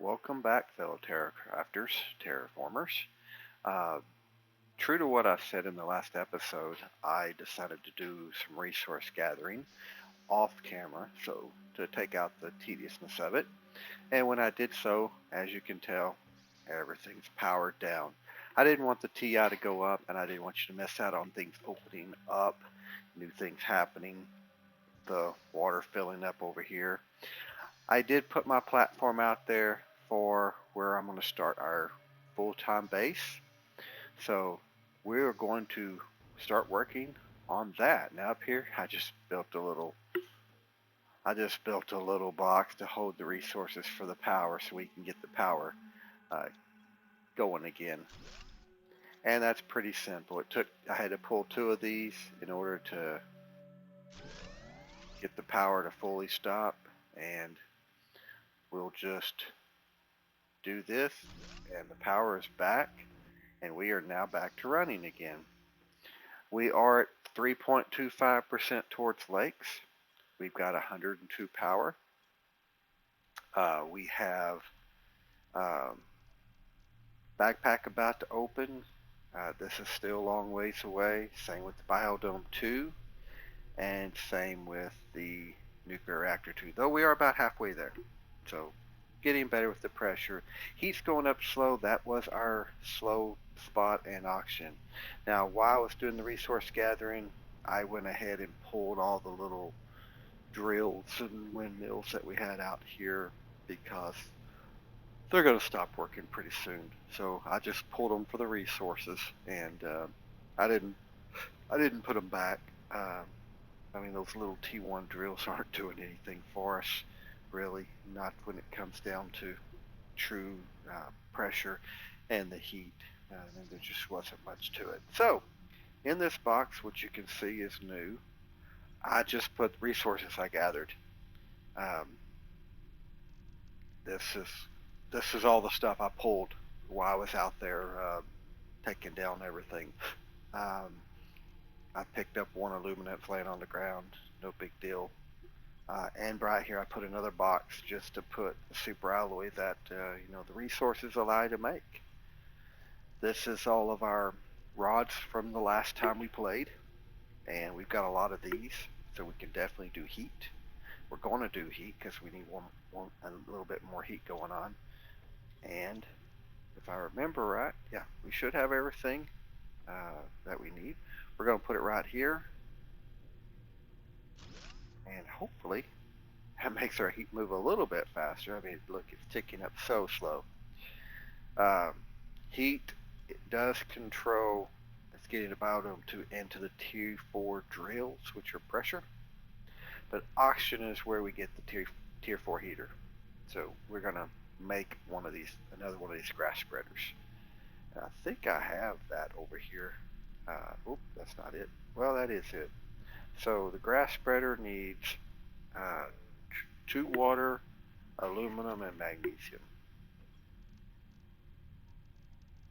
Welcome back, fellow Terracrafters, Terraformers. Uh, True to what I said in the last episode, I decided to do some resource gathering off camera, so to take out the tediousness of it. And when I did so, as you can tell, everything's powered down. I didn't want the TI to go up, and I didn't want you to miss out on things opening up, new things happening, the water filling up over here. I did put my platform out there for where I'm going to start our full-time base. So we're going to start working on that. Now up here, I just built a little box to hold the resources for the power so we can get the power uh, going again. And that's pretty simple. I had to pull two of these in order to get the power to fully stop, and we'll just do this, and the power is back, and we are now back to running again. We are at 3.25% towards lakes. We've got 102 power. We have backpack about to open. This is still a long ways away. Same with the Biodome 2, and same with the nuclear reactor 2, though we are about halfway there. So getting better with the pressure. Heat's going up slow. That was our slow spot and auction. Now, while I was doing the resource gathering, I went ahead and pulled all the little drills and windmills that we had out here because they're going to stop working pretty soon. So I just pulled them for the resources, and I didn't put them back. I mean, those little T1 drills aren't doing anything for us, really, not when it comes down to true pressure and the heat. And there just wasn't much to it. So, in this box, what you can see is new. I just put resources I gathered. Um, this is all the stuff I pulled while I was out there taking down everything. Um, I picked up one aluminum laying on the ground, no big deal. And right here I put another box just to put the super alloy that the resources allow you to make. This is all of our rods from the last time we played, and we've got a lot of these, so we can definitely do heat. We're going to do heat because we need a little bit more heat going on. And if I remember right, yeah, we should have everything that we need. We're going to put it right here, and hopefully that makes our heat move a little bit faster. I mean, look, it's ticking up so slow. Heat, it does control, it's getting the biodome to into the tier 4 drills, which are pressure. But oxygen is where we get the tier 4 heater. So we're going to make another one of these grass spreaders. And I think I have that over here. That's not it. Well, that is it. So the grass spreader needs 2 water, aluminum, and magnesium.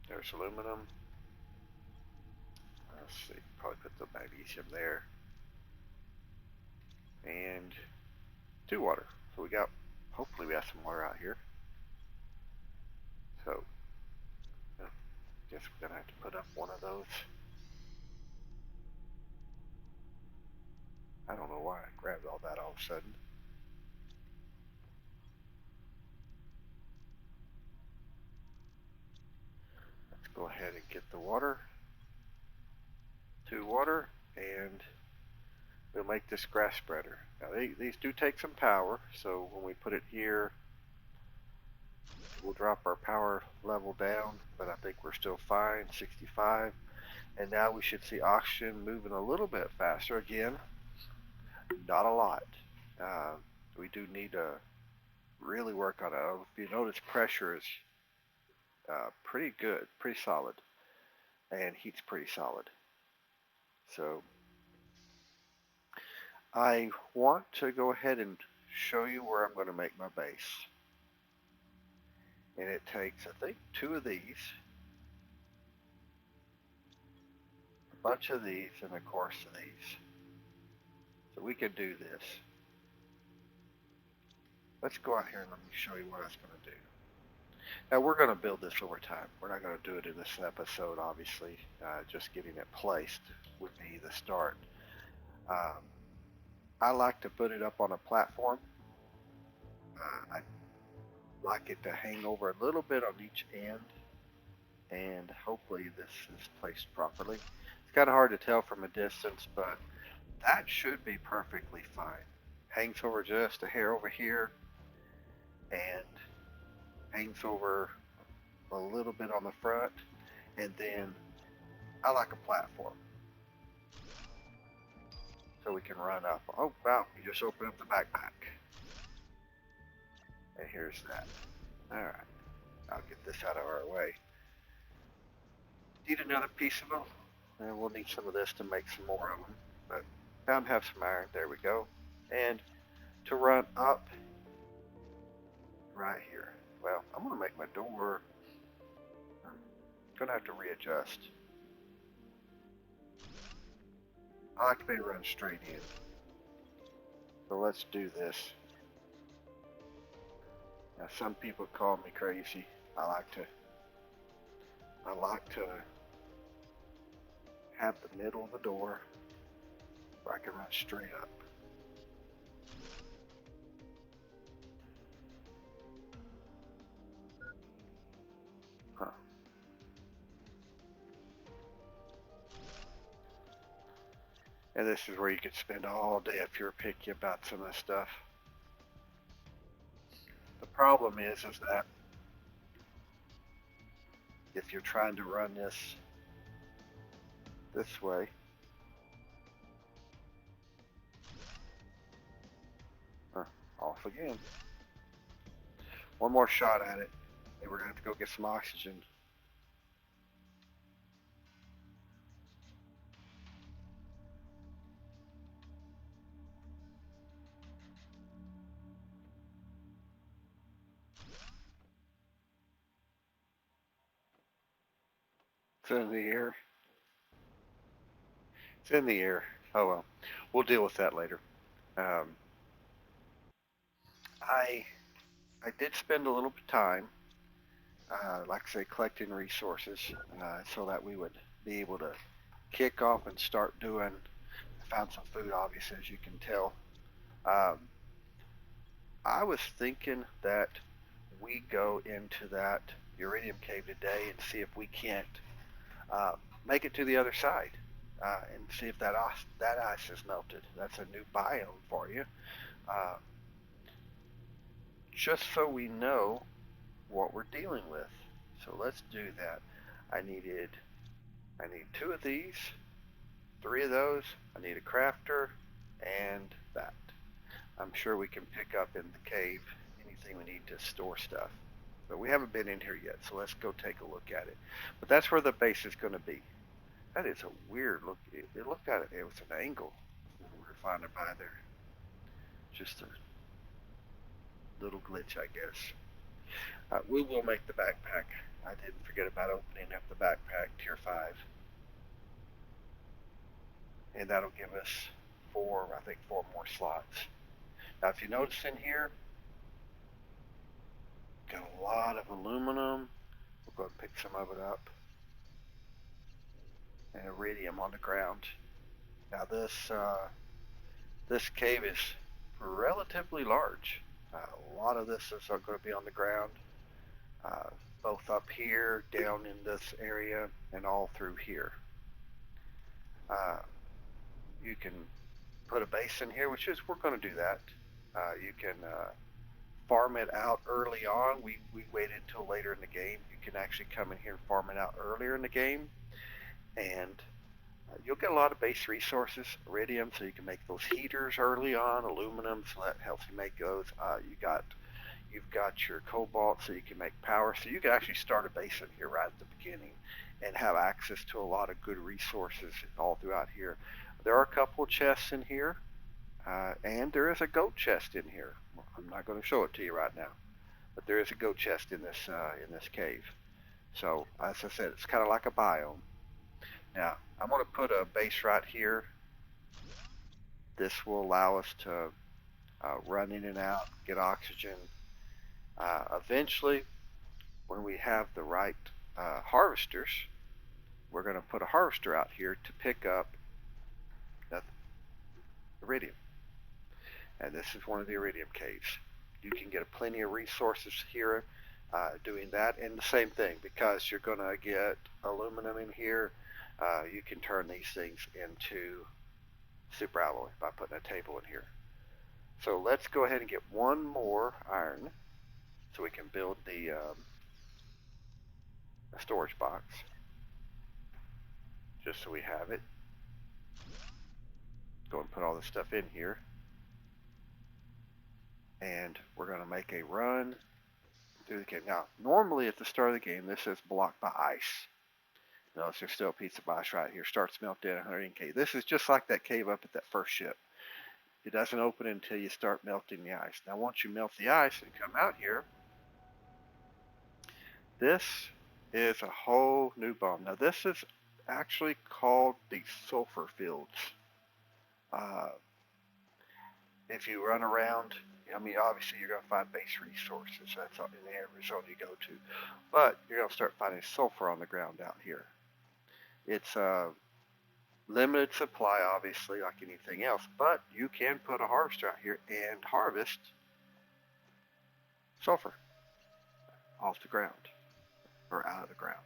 There's aluminum. Let's see, probably put the magnesium there. And 2 water. So hopefully we have some water out here. So, I guess we're going to have to put up one of those. I don't know why I grabbed all that all of a sudden. Let's go ahead and get the water. 2 water, and we'll make this grass spreader. Now these do take some power, so when we put it here, we'll drop our power level down, but I think we're still fine, 65. And now we should see oxygen moving a little bit faster again. Not a lot. We do need to really work on it. If you notice, pressure is pretty good, pretty solid, and heat's pretty solid. So I want to go ahead and show you where I'm going to make my base. And it takes, I think, 2 of these, a bunch of these, and of course these. So we can do this. Let's go out here and let me show you what I was going to do. Now we're going to build this over time. We're not going to do it in this episode, obviously. Just getting it placed would be the start. Um, I like to put it up on a platform. I like it to hang over a little bit on each end, and hopefully this is placed properly. It's kind of hard to tell from a distance, but that should be perfectly fine. Hangs over just a hair over here, and hangs over a little bit on the front, and then I like a platform so we can run up. Oh wow, you just opened up the backpack. And here's that. Alright, I'll get this out of our way. Need another piece of them, and we'll need some of this to make some more of them. But bound to have some iron. There we go. And to run up right here. Well, I'm going to make my door. I'm going to have to readjust. I like to be able to run straight in. So let's do this. Now some people call me crazy. I like to have the middle of the door where I can run straight up. Huh. And this is where you could spend all day if you're picky about some of this stuff. The problem is that if you're trying to run this way, off again. One more shot at it, and we're gonna have to go get some oxygen. It's in the air. It's in the air. Oh well, we'll deal with that later. Um, I did spend a little bit of time, like I say, collecting resources, so that we would be able to kick off and start doing. I found some food, obviously, as you can tell. Um, I was thinking that we go into that uridium cave today and see if we can't make it to the other side, and see if that ice is melted. That's a new biome for you. Uh, just so we know what we're dealing with. So let's do that. I need 2 of these, 3 of those. I need a crafter, and that. I'm sure we can pick up in the cave anything we need to store stuff. But we haven't been in here yet, so let's go take a look at it. But that's where the base is going to be. That is a weird look. It looked at it was an angle. We're finding by there. Just a little glitch, I guess. We will make the backpack. I didn't forget about opening up the backpack tier 5. And that'll give us 4 more slots. Now if you notice in here, got a lot of aluminum. We'll go and pick some of it up. And iridium on the ground. Now this cave is relatively large. A lot of this is going to be on the ground, both up here, down in this area, and all through here. You can put a base in here, we're going to do that. You can farm it out early on. We waited until later in the game. You can actually come in here and farm it out earlier in the game, and you'll get a lot of base resources, iridium, so you can make those heaters early on, aluminum, so that helps you make those. You've got your cobalt, so you can make power. So you can actually start a base in here right at the beginning and have access to a lot of good resources all throughout here. There are a couple chests in here, and there is a goat chest in here. I'm not going to show it to you right now, but there is a goat chest in this cave. So as I said, it's kind of like a biome. Now I'm going to put a base right here. This will allow us to run in and out, get oxygen. Eventually, when we have the right harvesters, we're going to put a harvester out here to pick up that iridium. And this is one of the iridium caves. You can get plenty of resources here doing that. And the same thing, because you're going to get aluminum in here, you can turn these things into super alloy by putting a table in here. So let's go ahead and get one more iron so we can build the storage box, just so we have it. Go and put all this stuff in here. And we're going to make a run through the game. Now, normally at the start of the game, this is blocked by ice. Notice there's still a piece of ice right here. Starts melting at 100 K. This is just like that cave up at that first ship. It doesn't open until you start melting the ice. Now, once you melt the ice and come out here, this is a whole new biome. Now, this is actually called the sulfur fields. If you run around, I mean, obviously you're going to find base resources. That's in every zone you go to. But you're going to start finding sulfur on the ground out here. It's a limited supply, obviously, like anything else. But you can put a harvester out here and harvest sulfur off the ground or out of the ground,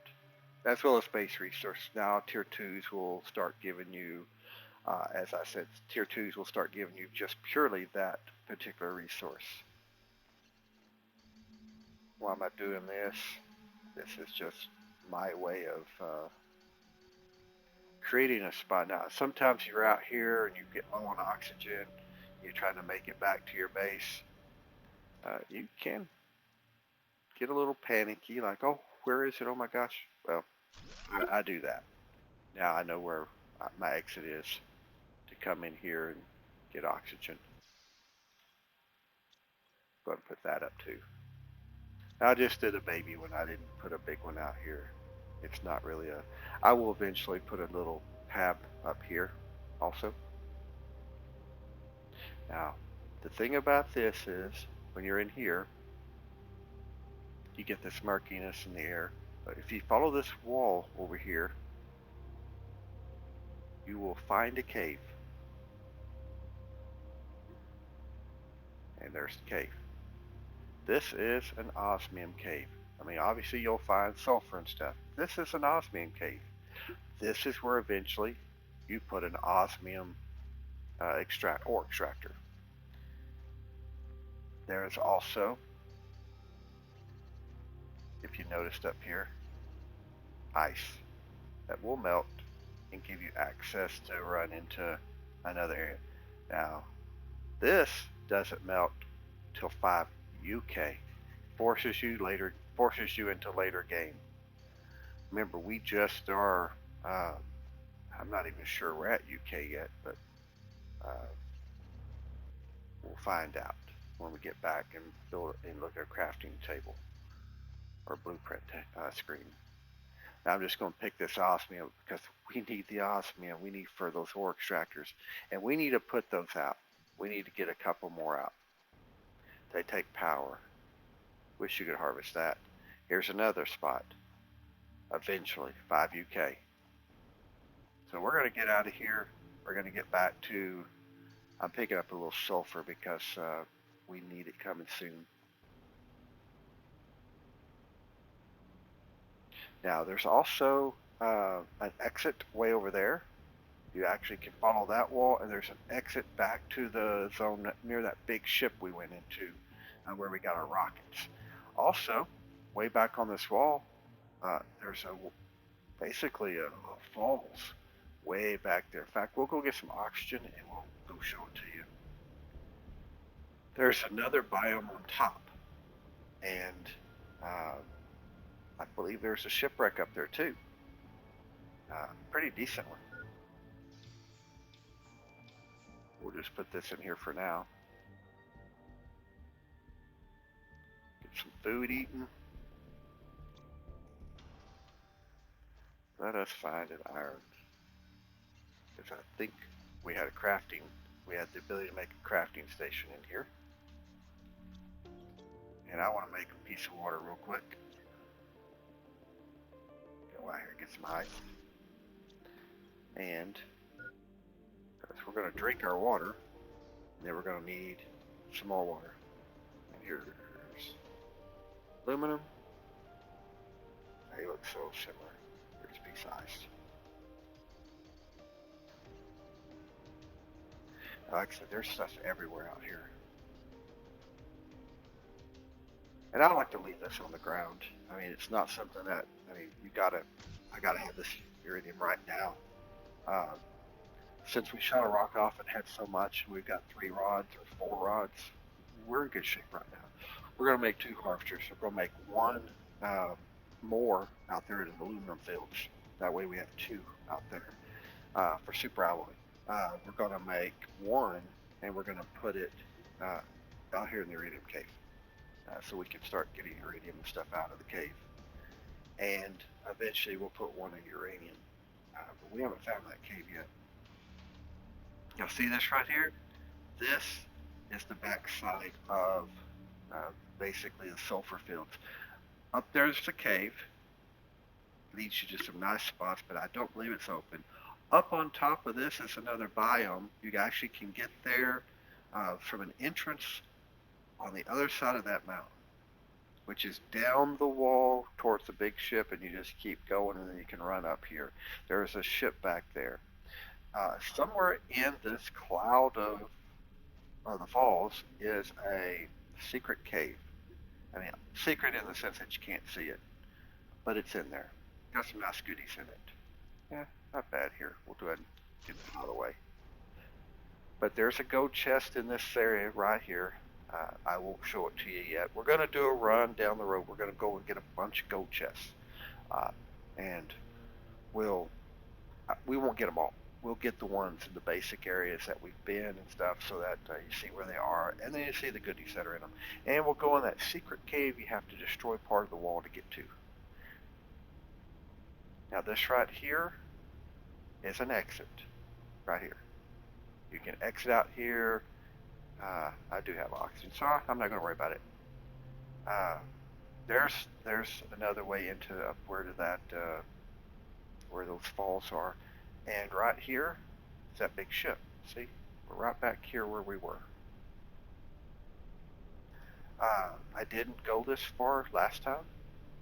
as well as base resources. Now, tier 2s will start giving you, as I said, tier 2s will start giving you just purely that particular resource. Why am I doing this? This is just my way of creating a spot. Now, sometimes you're out here and you get low on oxygen, you're trying to make it back to your base. You can get a little panicky, like, oh, where is it? Oh my gosh. Well, I do that. Now I know where my exit is to come in here and get oxygen. Go ahead and put that up too. I just did a baby one. I didn't put a big one out here. It's not really a... I will eventually put a little tab up here also. Now, the thing about this is, when you're in here, you get this murkiness in the air. But if you follow this wall over here, you will find a cave. And there's the cave. This is an osmium cave. I mean, obviously you'll find sulfur and stuff. This is an osmium cave. This is where eventually you put an osmium ore extractor. There is also, if you noticed up here, ice that will melt and give you access to run into another area. Now, this doesn't melt till 5 UK. Forces you into later game. Remember, we just are, I'm not even sure we're at UK yet, but we'll find out when we get back and build and look at a crafting table or blueprint screen. Now I'm just going to pick this osmium because we need the osmium. We need for those ore extractors, and we need to put those out. We need to get a couple more out. They take power. Wish you could harvest that. Here's another spot. Eventually, 5 UK. So we're going to get out of here. We're going to get back to, I'm picking up a little sulfur because we need it coming soon. Now there's also an exit way over there. You actually can follow that wall, and there's an exit back to the zone near that big ship we went into where we got our rockets. Also, way back on this wall, there's basically a falls way back there. In fact, we'll go get some oxygen and we'll go show it to you. There's another biome on top, and I believe there's a shipwreck up there too. Pretty decent one. We'll just put this in here for now. Get some food eaten. Let us find an iron. Because I think we had the ability to make a crafting station in here. And I want to make a piece of water real quick. go out here and get some ice. And we're going to drink our water, and then we're going to need some more water. And here's aluminum. They look so similar. Here's piece iced. Like I said, there's stuff everywhere out here. And I like to leave this on the ground. I mean, it's not something that, I mean, I gotta have this iridium right now. Since we shot a rock off and had so much, we've got 3 rods or 4 rods, we're in good shape right now. We're gonna make 2 harvesters. We're gonna make one more out there in the aluminum fields. That way we have 2 out there for super alloy. We're gonna make one, and we're gonna put it out here in the iridium cave. So we can start getting iridium and stuff out of the cave. And eventually we'll put one in uranium. But we haven't found that cave yet. Now see this right here? This is the back side of basically the sulfur fields. Up there's the cave. Leads you to some nice spots, but I don't believe it's open. Up on top of this is another biome. You actually can get there from an entrance on the other side of that mountain, which is down the wall towards the big ship, and you just keep going, and then you can run up here. There's a ship back there. Somewhere in this cloud of the falls is a secret cave. I mean, secret in the sense that you can't see it, but it's in there. Got some nice goodies in it. Yeah, not bad here. We'll go ahead and get it out of the way. But there's a gold chest in this area right here. I won't show it to you yet. We're going to do a run down the road. We're going to go and get a bunch of gold chests. And we won't get them all. We'll get the ones in the basic areas that we've been and stuff, so that you see where they are, and then you see the goodies that are in them. And we'll go in that secret cave you have to destroy part of the wall to get to. Now this right here is an exit. Right here. You can exit out here. I do have oxygen, so I'm not going to worry about it. There's another way into up where those falls are, and right here is that big ship. See, we're right back here where we were. I didn't go this far last time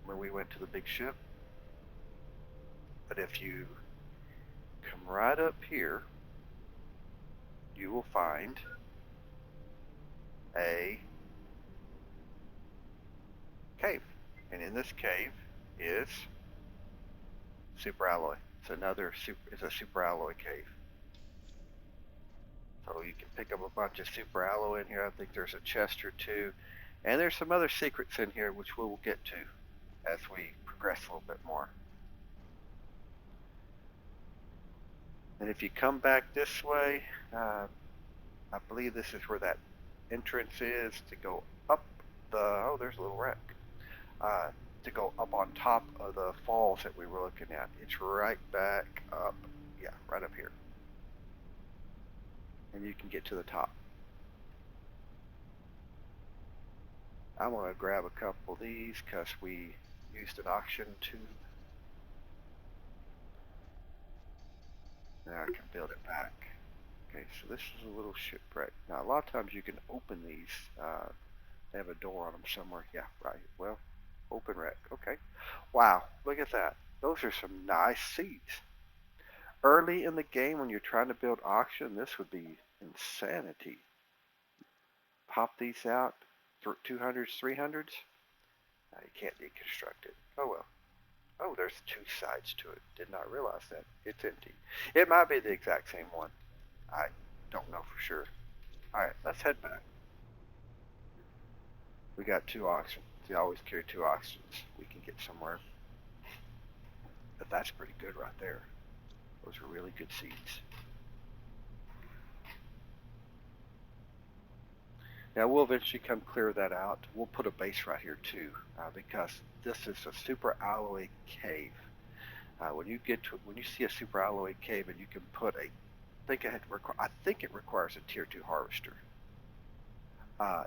when we went to the big ship, but if you come right up here, you will find a cave, and in this cave is super alloy. It's a super alloy cave. So you can pick up a bunch of super alloy in here. I think there's a chest or 2, and there's some other secrets in here which we will get to as we progress a little bit more. And if you come back this way, I believe this is where that entrance is to go up there's a little wreck. To go up on top of the falls that we were looking at. It's right back up, yeah, right up here. And you can get to the top. I'm going to grab a couple of these because we used an oxygen tube. Now I can build it back. Okay, so this is a little shipwreck. Now a lot of times you can open these. They have a door on them somewhere. Yeah, right. Well, open wreck. Okay. Wow, look at that. Those are some nice seeds. Early in the game when you're trying to build oxygen, this would be insanity. Pop these out. 200s, 300s. You can't deconstruct it. Oh well. Oh, there's 2 sides to it. Did not realize that. It's empty. It might be the exact same one. I don't know for sure. Alright, let's head back. We got 2 oxygens. You always carry 2 oxygens. We can get somewhere. But that's pretty good right there. Those are really good seeds. Now we'll eventually come clear that out. We'll put a base right here too, because this is a super alloy cave. When you see a super alloy cave, and you can put I think it requires a tier 2 harvester.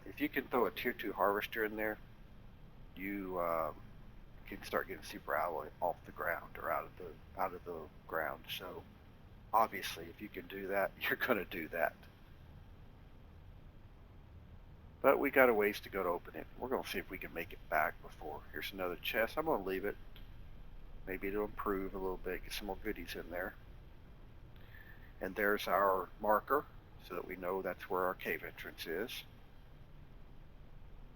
If you can throw a tier 2 harvester in there, you can start getting super alloy off the ground or out of the ground. So obviously, if you can do that, you're going to do that. But we got a ways to go to open it. We're going to see if we can make it back before. Here's another chest. I'm going to leave it. Maybe it'll improve a little bit, get some more goodies in there. And there's our marker so that we know that's where our cave entrance is.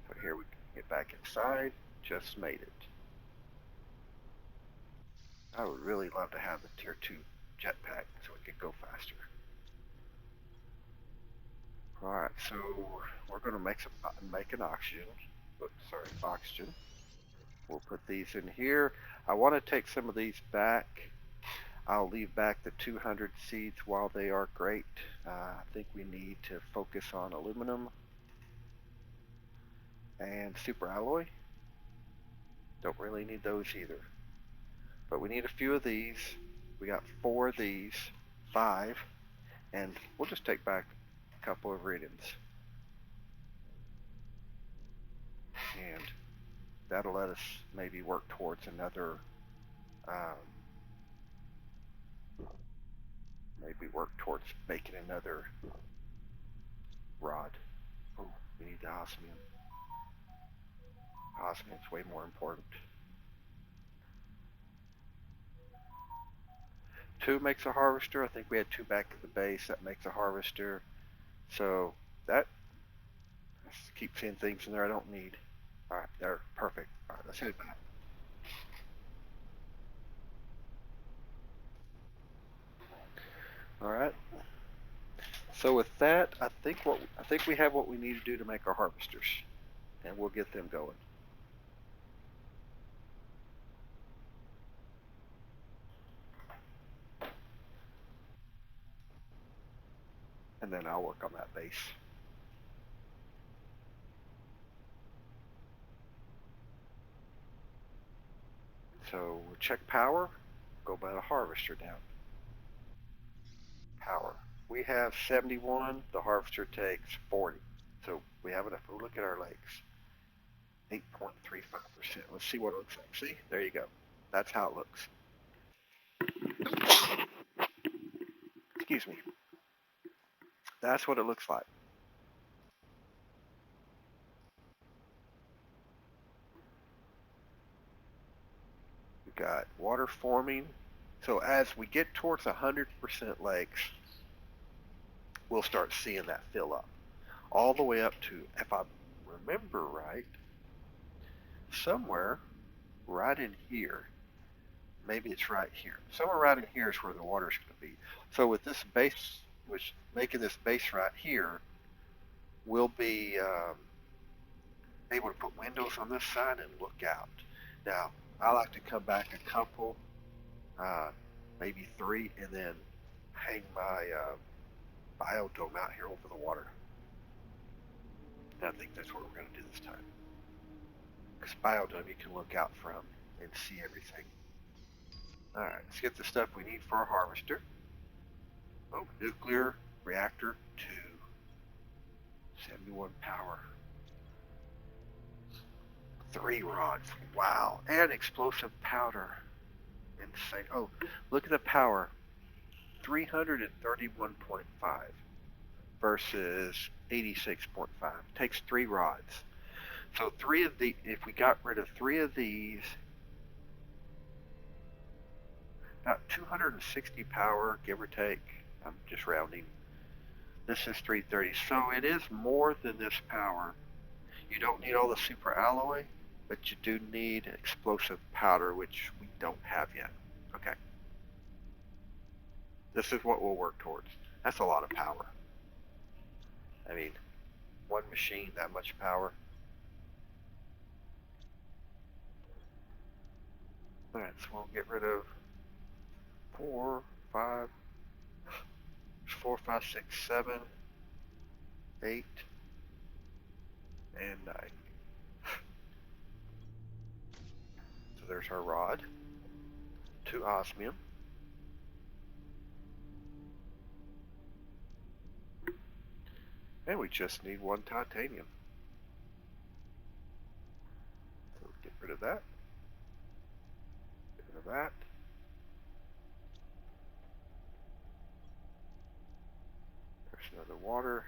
So here we can get back inside. Just made it. I would really love to have the tier 2 jetpack so we could go faster. Alright, so we're going to make an oxygen. Oxygen. We'll put these in here. I want to take some of these back. I'll leave back the 200 seeds while they are great. I think we need to focus on aluminum and super alloy. Don't really need those either. But we need a few of these. We got 4 of these, 5, and we'll just take back a couple of iridiums. And that'll let us maybe work towards another, making another rod. Oh, we need the osmium. Osmium's way more important. 2 makes a harvester. I think we had 2 back at the base. That makes a harvester. So that, let's keep seeing things in there I don't need. Alright, there, perfect. Alright, let's head back. Alright. So with that, I think we have what we need to do to make our harvesters. And we'll get them going. And then I'll work on that base. So we'll check power, go by the harvester down. Power. We have 71, the harvester takes 40. So we have enough. We'll look at our legs. 8.35%. Let's see what it looks like. See? There you go. That's how it looks. Excuse me. That's what it looks like. We've got water forming. So as we get towards 100% legs, we'll start seeing that fill up. All the way up to, if I remember right, somewhere right in here, maybe it's right here. Somewhere right in here is where the water's going to be. So with this base, which making this base right here, we'll be able to put windows on this side and look out. Now, I like to come back a couple, maybe 3, and then hang my biodome out here over the water. And I think that's what we're going to do this time. Because biodome you can look out from and see everything. Alright, let's get the stuff we need for our harvester. Oh, nuclear reactor 2. 71 power. 3 rods. Wow. And explosive powder. Insane. Oh, look at the power. 331.5 versus 86.5. Takes 3 rods. So if we got rid of 3 of these, about 260 power, give or take. I'm just rounding. This is 330. So it is more than this power. You don't need all the super alloy, but you do need explosive powder, which we don't have yet. Okay. This is what we'll work towards. That's a lot of power. I mean, one machine, that much power. Alright, so we'll get rid of 4, 5, 6, 7, 8, and 9. So there's our rod. 2 osmium. And we just need 1 titanium. So get rid of that. Rid of that. There's another water,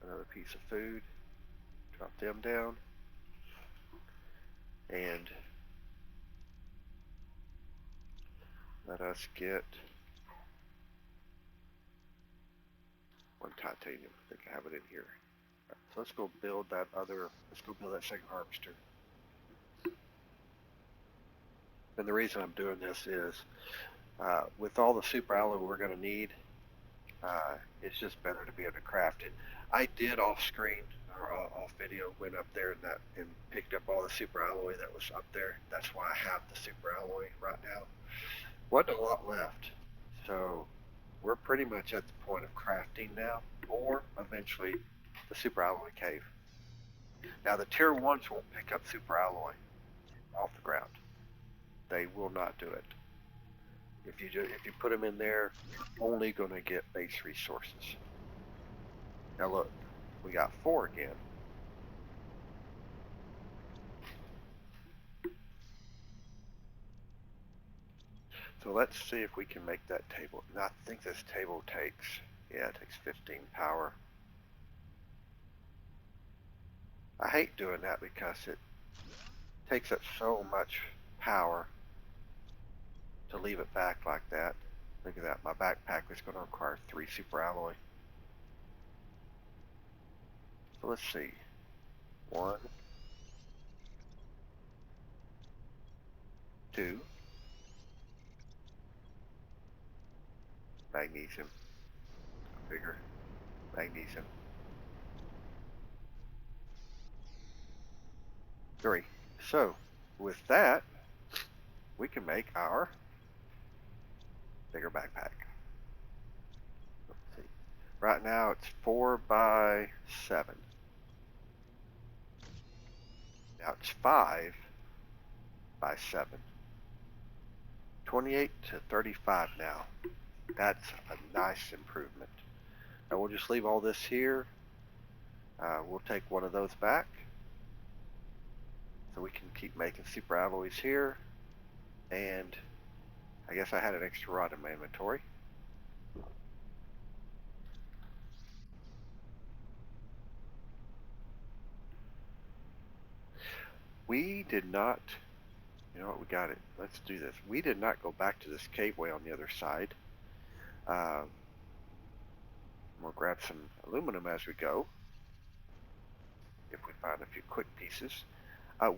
another piece of food. Drop them down. And let us get one titanium. I think I have it in here. Right, so let's go build that second harvester. And the reason I'm doing this is with all the super alloy we're going to need, it's just better to be able to craft it. I did off screen or off video, went up there and picked up all the super alloy that was up there. That's why I have the super alloy right now. Wasn't a lot left, so we're pretty much at the point of crafting now, or eventually the super alloy cave. Now the tier 1s won't pick up super alloy off the ground. They will not do it. If you put them in there, you're only going to get base resources. Now look, we got 4 again. So let's see if we can make that table. Now, I think this table takes, yeah, it takes 15 power. I hate doing that because it takes up so much power to leave it back like that. Look at that, my backpack is going to require 3 super alloy. So let's see. 1, 2, magnesium, bigger, magnesium. 3. So with that, we can make our bigger backpack. Let's see. Right now it's 4 by 7. Now it's 5 by 7. 28 to 35 now. That's a nice improvement. Now we'll just leave all this here. We'll take one of those back, so we can keep making super alloys here. And I guess I had an extra rod in my inventory. We did not, you know what, we got it. Let's do this. We did not go back to this caveway on the other side. We'll grab some aluminum as we go, if we find a few quick pieces.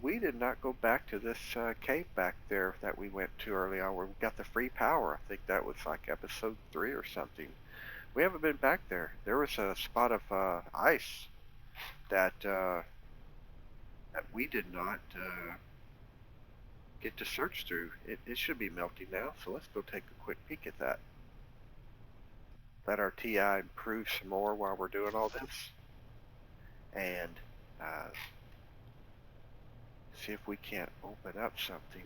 We did not go back to this cave back there that we went to early on where we got the free power. I think that was like episode 3 or something. We haven't been back there. There was a spot of ice that we did not get to search through. It should be melting now, so let's go take a quick peek at that. Let our TI improve some more while we're doing all this. And see if we can't open up something.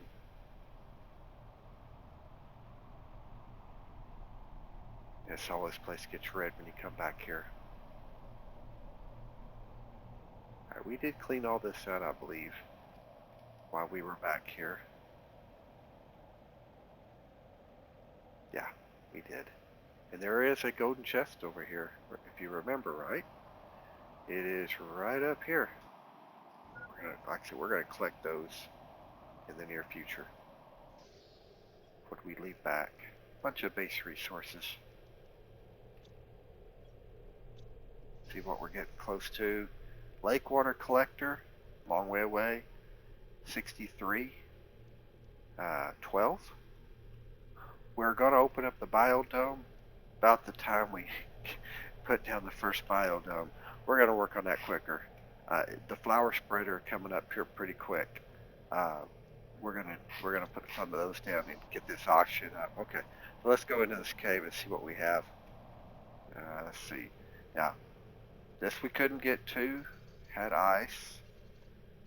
Yes, all this place gets red when you come back here. Alright, we did clean all this out, I believe, while we were back here. Yeah, we did. And there is a golden chest over here, if you remember, right? It is right up here. Like I said, we're going to collect those in the near future. What do we leave back? A bunch of base resources. See what we're getting close to. Lake water collector, long way away. 63. 12. We're going to open up the biodome about the time we put down the first biodome. We're going to work on that quicker. The flower spreader coming up here pretty quick. We're gonna put some of those down and get this auction up. Okay, so let's go into this cave and see what we have. Let's see. Now, this we couldn't get to. Had ice.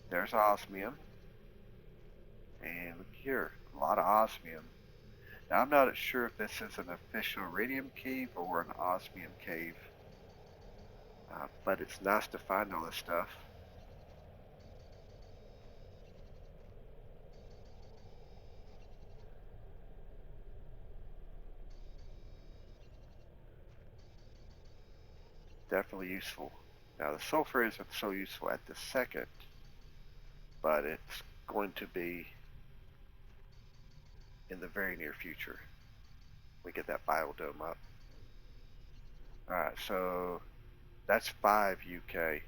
There's osmium. And look here, a lot of osmium. Now I'm not sure if this is an official iridium cave or an osmium cave. But it's nice to find all this stuff. Definitely useful. Now the sulfur isn't so useful at this second, but it's going to be in the very near future. We get that biodome up. Alright, so that's 5 UK.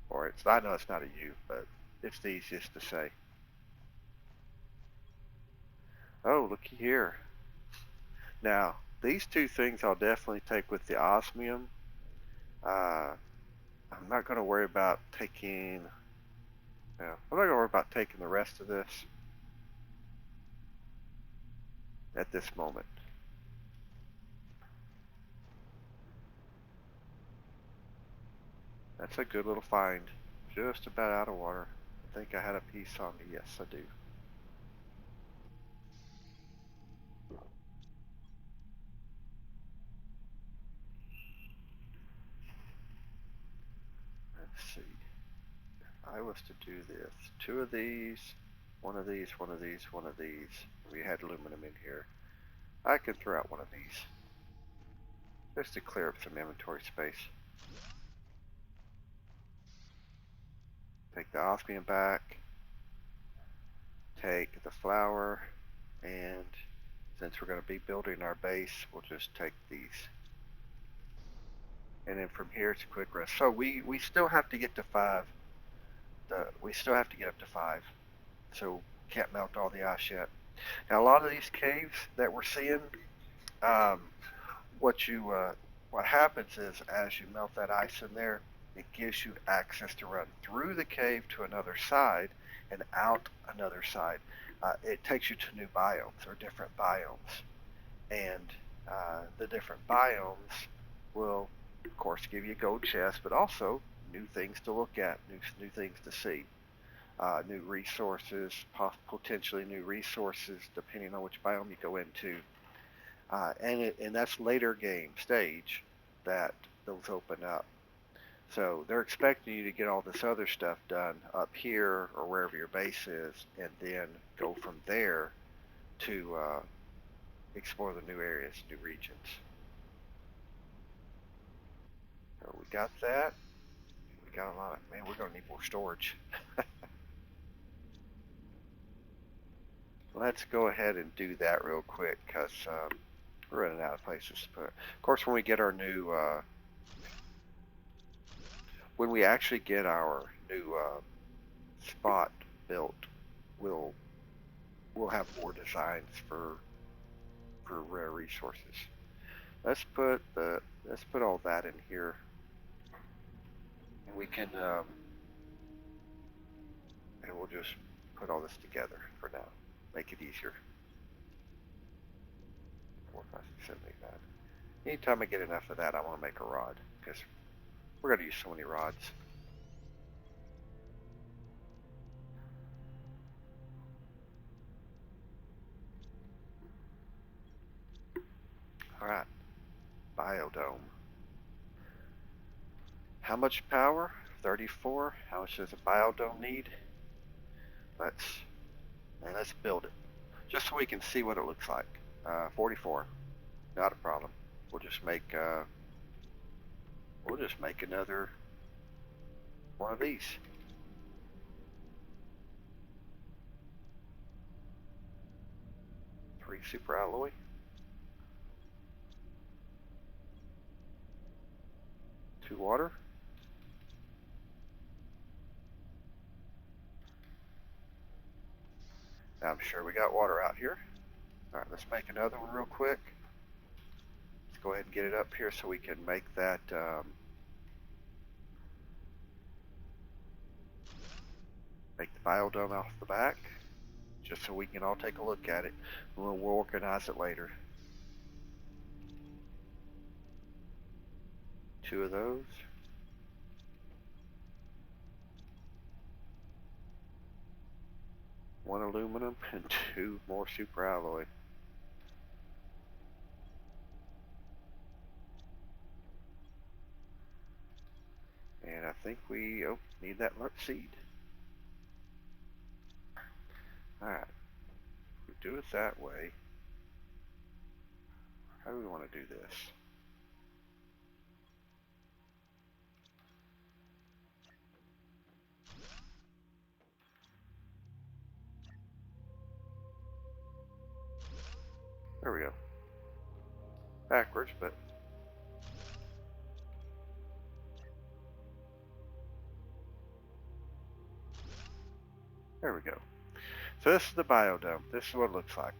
Or it's, I know it's not a U, but it's the easiest to say. Oh, looky here. Now, these two things I'll definitely take with the osmium. I'm not going to worry about taking, I'm not going to worry about taking the rest of this at this moment. That's a good little find. Just about out of water. I think I had a piece on me. Yes, I do. Let's see. If I was to do this, 2 of these, 1 of these, 1 of these, 1 of these. We had aluminum in here. I could throw out 1 of these just to clear up some inventory space. Take the osmium back. Take the flour, and since we're going to be building our base, we'll just take these. And then from here it's a quick rest. So we still have to get to 5. We still have to get up to 5. So can't melt all the ice yet. Now a lot of these caves that we're seeing, um, what happens is as you melt that ice in there, it gives you access to run through the cave to another side and out another side. It takes you to new biomes or different biomes, and the different biomes will, of course, give you gold chests, but also new things to look at, new things to see, new resources, potentially new resources depending on which biome you go into. And that's later game stage that those open up. So they're expecting you to get all this other stuff done up here or wherever your base is, and then go from there to explore the new areas, new regions. So we got that. We got a lot. Man, we're going to need more storage. Let's go ahead and do that real quick because we're running out of places to put it. Of course, when we get our new, when we actually get our new spot built, we'll have more designs for rare resources. Let's put all that in here, and we can and we'll just put all this together for now. Make it easier. 4, 5, 6, 7, 8, 9. Anytime I get enough of that, I want to make a rod because we're going to use so many rods. All right, biodome. How much power? 34. How much does a biodome need? Let's build it just so we can see what it looks like. 44. Not a problem. We'll just make another one of these. Three super alloy. Two water. Now I'm sure we got water out here. All right, let's make another one real quick. Let's go ahead and get it up here so we can make that make the biodome off the back, just so we can all take a look at it. We'll organize it later. 2 of those. One aluminum and 2 more super alloy. And I think we need that seed. Alright, we do it that way. How do we want to do this? There we go. Backwards, but there we go. So this is the biodome. This is what it looks like.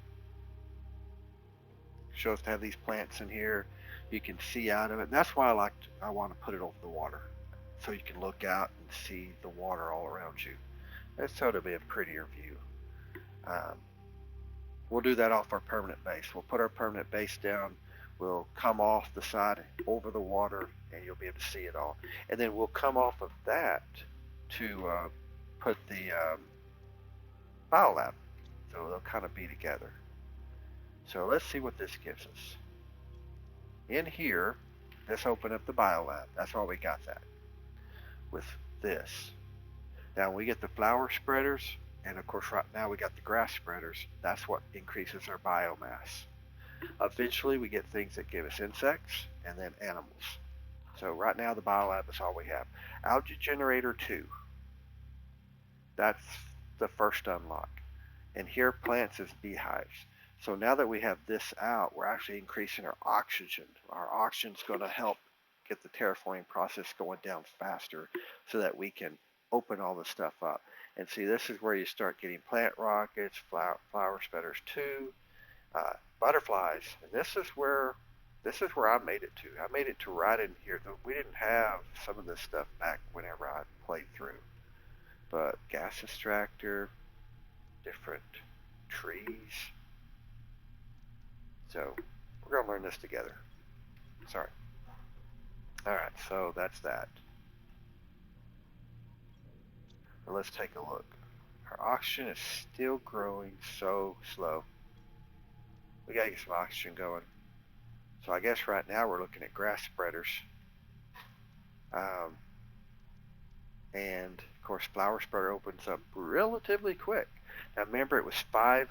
It shows to have these plants in here. You can see out of it. And that's why I want to put it over the water, so you can look out and see the water all around you. That's so it'll be a prettier view. Um, we'll do that off our permanent base. We'll put our permanent base down. We'll come off the side over the water, and you'll be able to see it all. And then we'll come off of that to put the biolab. So they'll kind of be together. So let's see what this gives us. In here, let's open up the biolab. That's why we got that with this. Now we get the flower spreaders, and of course right now we got the grass spreaders. That's what increases our biomass. Eventually we get things that give us insects and then animals. So right now the biolab is all we have. Algae generator 2. That's the first unlock. And here plants is beehives. So now that we have this out, we're actually increasing our oxygen. Our oxygen's going to help get the terraforming process going down faster so that we can open all this stuff up. And see, this is where you start getting plant rockets, flower spreaders too, butterflies. And this is where I made it to. I made it to right in here. We didn't have some of this stuff back whenever I played through. But gas extractor, different trees. So we're going to learn this together. Sorry. All right, so that's that. Now let's take a look. Our oxygen is still growing so slow. We got to get some oxygen going. So I guess right now we're looking at grass spreaders. And of course flower spreader opens up relatively quick. Now remember it was 5.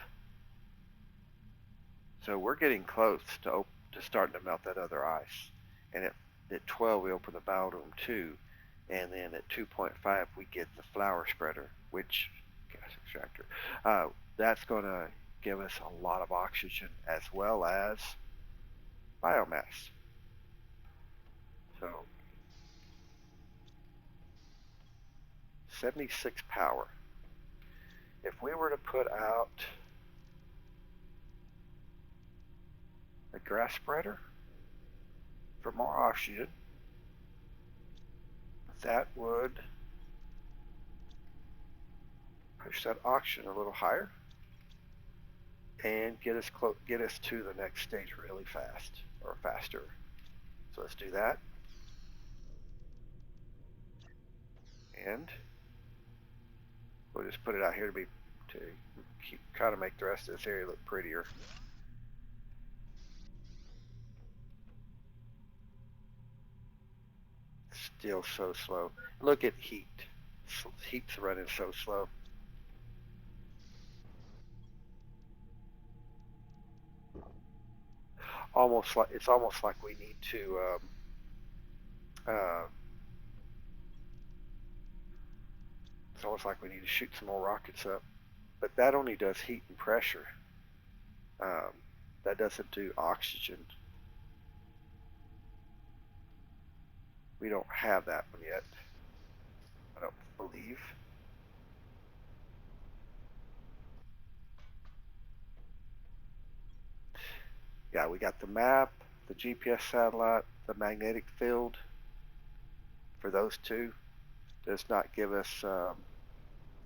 So we're getting close to starting to melt that other ice. And at 12 we open the biodome 2. And then at 2.5 we get the flower spreader, which gas extractor. That's going to give us a lot of oxygen as well as biomass. So 76 power. If we were to put out a grass spreader for more oxygen, that would push that oxygen a little higher and get us to the next stage really fast or faster. So let's do that. And we'll just put it out here to kind of make the rest of this area look prettier. Still so slow. Look at heat. Heat's running so slow. It's almost like we need to it's almost like we need to shoot some more rockets up. But that only does heat and pressure. That doesn't do oxygen. We don't have that one yet, I don't believe. Yeah, we got the map, the GPS satellite, the magnetic field for those two. Does not give us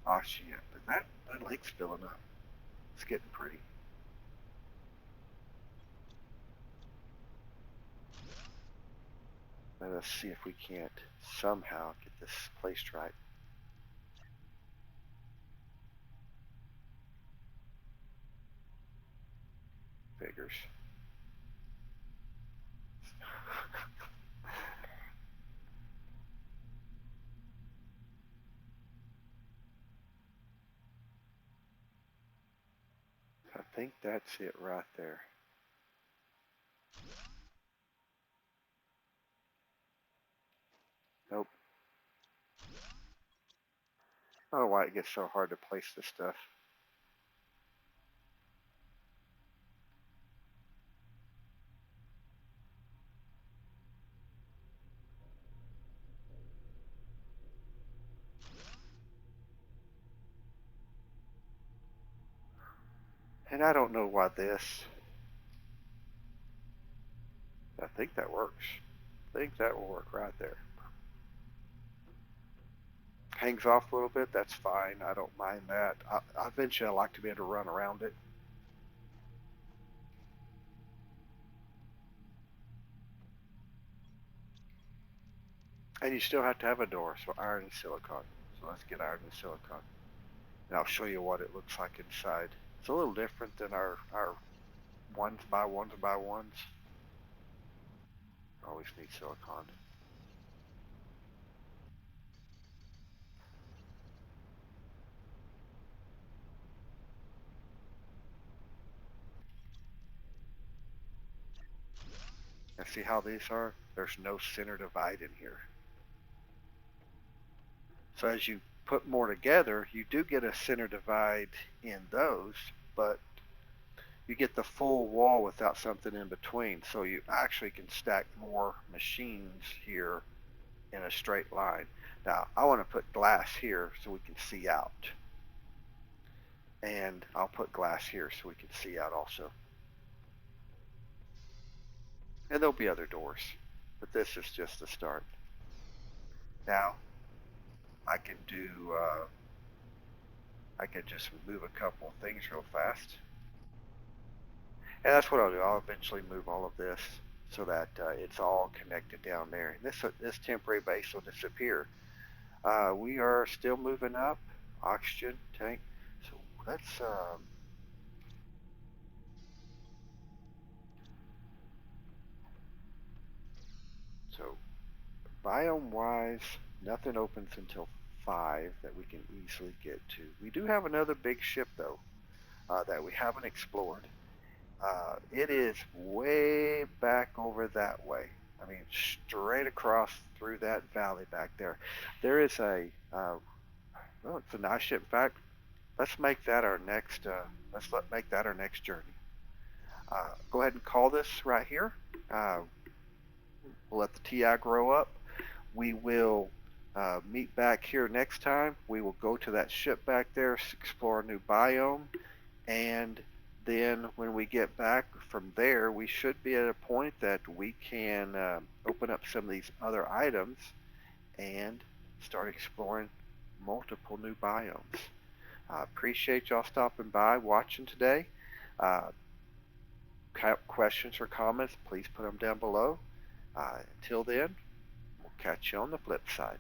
oxygen yet, but that lake's filling up. It's getting pretty. Let us see if we can't somehow get this placed right. Figures. I think that's it right there. Nope. I don't know why it gets so hard to place this stuff. And I don't know why I think that works. I think that will work right there. Hangs off a little bit, that's fine. I don't mind that. Eventually I like to be able to run around it. And you still have to have a door, so iron and silicon. So let's get iron and silicon. And I'll show you what it looks like inside. It's a little different than our ones by ones by ones. Always need silicon. And see how these are? There's no center divide in here. So as you put more together, you do get a center divide in those, but you get the full wall without something in between. So you actually can stack more machines here in a straight line. Now, I want to put glass here so we can see out. And I'll put glass here so we can see out also. And there'll be other doors, but this is just the start. Now, I can do, I can just move a couple of things real fast. And that's what I'll do. I'll eventually move all of this so that it's all connected down there. And this temporary base will disappear. We are still moving up. Oxygen tank. So let's, so biome-wise, nothing opens until 5 that we can easily get to. We do have another big ship, though, that we haven't explored. It is way back over that way. I mean, straight across through that valley back there. There is well, it's a nice ship. In fact, let's make that our next, make that our next journey. Go ahead and call this right here. Uh, we'll let the TI grow up. We will meet back here next time. We will go to that ship back there, explore a new biome, and then when we get back from there, we should be at a point that we can open up some of these other items and start exploring multiple new biomes. I appreciate y'all stopping by, watching today. Uh, Questions or comments, please put them down below. Until then, we'll catch you on the flip side.